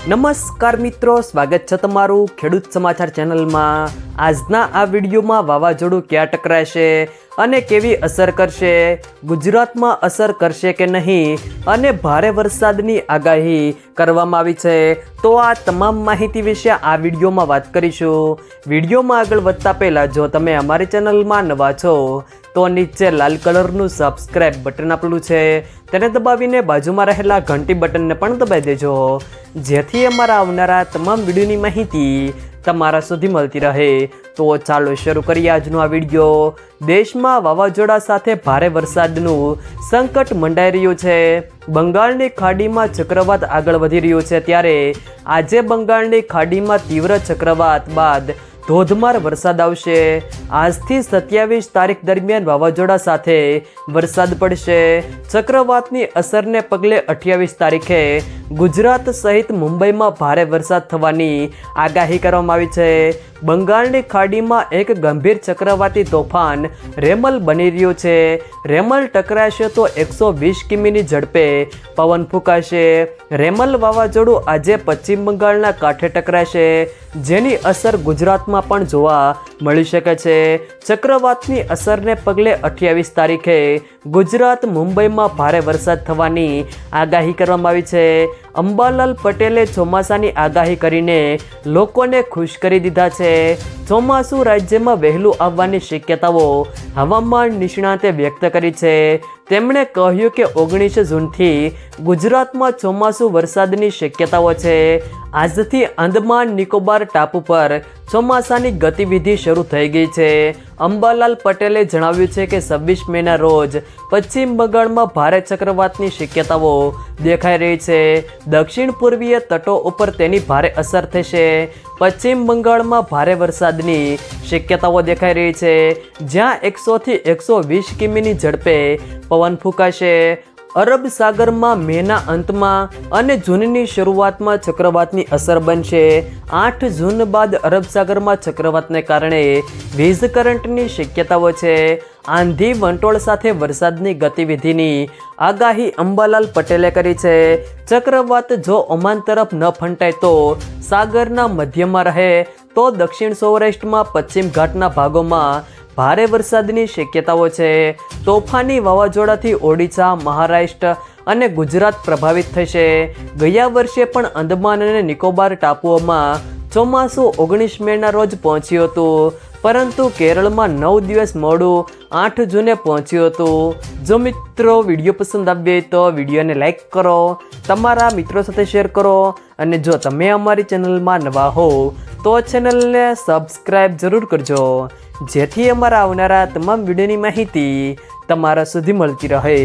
નમસ્કાર મિત્રો, સ્વાગત છે તમારું ખેડૂત સમાચાર ચેનલમાં। આજના આ વિડીયોમાં વાવાઝોડું ક્યાં ટકરાશે અને કેવી અસર કરશે, ગુજરાતમાં અસર કરશે કે નહીં અને ભારે વરસાદની આગાહી કરવામાં આવી છે, તો આ તમામ માહિતી વિશે આ વિડીયોમાં વાત કરીશું। વિડીયોમાં આગળ વધતા પહેલાં જો તમે અમારી ચેનલમાં નવા છો તો નીચે લાલ કલરનું સબસ્ક્રાઇબ બટન આપેલું છે તેને દબાવીને બાજુમાં રહેલા ઘંટી બટનને પણ દબાવી દેજો, જેથી અમારા આવનારા તમામ વિડીયોની માહિતી તમારા સુધી મળતી રહે। તો ચાલો શરૂ કરીએ આજનો આ વિડીયો। દેશમાં વાવાઝોડા સાથે ભારે વરસાદનું સંકટ મંડાઈ રહ્યું છે। બંગાળની ખાડીમાં ચક્રવાત આગળ વધી રહ્યું છે, ત્યારે આજે બંગાળની ખાડીમાં તીવ્ર ચક્રવાત બાદ ધોધમાર વરસાદ આવશે। આજથી 27 તારીખ દરમિયાન વાવાઝોડા સાથે વરસાદ પડશે। ચક્રવાતની અસરને પગલે 28 તારીખે ગુજરાત સહિત મુંબઈમાં ભારે વરસાદ થવાની આગાહી કરવામાં આવી છે। બંગાળની ખાડીમાં એક ગંભીર ચક્રવાતી તોફાન રેમલ બની રહ્યું છે। રેમલ ટકરાશે તો 120 કિમીની ઝડપે પવન ફૂંકાશે। રેમલ વાવાઝોડું આજે પશ્ચિમ બંગાળના કાંઠે ટકરાશે, જેની અસર ગુજરાતમાં પણ જોવા મળી શકે છે। ચક્રવાતની અસરને પગલે 28 તારીખે ગુજરાત મુંબઈમાં ભારે વરસાદ થવાની આગાહી કરવામાં આવી છે। અંબાલાલ પટેલે ચોમાસાની આગાહી કરીને લોકોને ખુશ કરી દીધા છે। ચોમાસું રાજ્યમાં વહેલું આવવાની શક્યતાઓ હવામાન નિષ્ણાતે વ્યક્ત કરી છે। તેમણે કહ્યું કે 19 જૂનથી ગુજરાતમાં ચોમાસું વરસાદની શક્યતાઓ છે। આજથી આંદામાન નિકોબાર ટાપુ પર ચોમાસાની ગતિવિધિ શરૂ થઈ ગઈ છે। અંબાલાલ પટેલે જણાવ્યું છે કે 26 મેના રોજ પશ્ચિમ બંગાળમાં ભારે ચક્રવાતની શક્યતાઓ દેખાઈ રહી છે। દક્ષિણ પૂર્વીય તટો ઉપર તેની ભારે અસર થશે। પશ્ચિમ બંગાળમાં ભારે વરસાદની શક્યતાઓ દેખાઈ રહી છે, જ્યાં 100 થી 120 કિમીની ઝડપે પવન ફૂંકાશે। અરબ સાગરમાં મેના અંતમાં અને જૂનની શરૂઆતમાં ચક્રવાતની અસર બનશે। 8 જૂન બાદ અરબ સાગરમાં ચક્રવાતને કારણે વીજ કરંટની શક્યતાઓ છે। આંધી વંટોળ સાથે વરસાદની ગતિવિધિની આગાહી અંબાલાલ પટેલે કરી છે। ચક્રવાત જો ઓમાન તરફ ન ફંટાય તો સાગરના મધ્યમાં રહે તો દક્ષિણ સૌરાષ્ટ્રમાં પશ્ચિમ ઘાટના ભાગોમાં ભારે વરસાદની શક્યતાઓ છે। તોફાની વાવાઝોડાથી ઓડિશા, મહારાષ્ટ્ર અને ગુજરાત પ્રભાવિત થશે। ગયા વર્ષે પણ અંદમાન અને નિકોબાર ટાપુઓમાં ચોમાસું 19 મેના રોજ પહોંચ્યું હતું, પરંતુ કેરળમાં 9 દિવસ મોડું 8 જૂને પહોંચ્યું હતું। જો મિત્રો વિડીયો પસંદ આવ્યો તો વિડીયોને લાઈક કરો, તમારા મિત્રો સાથે શેર કરો, અને જો તમે અમારી ચેનલમાં નવા હો તો ચેનલને સબસ્ક્રાઈબ જરૂર કરજો, જેથી અમારા આવનારા તમામ વિડીયોની માહિતી તમારા સુધી મળતી રહે।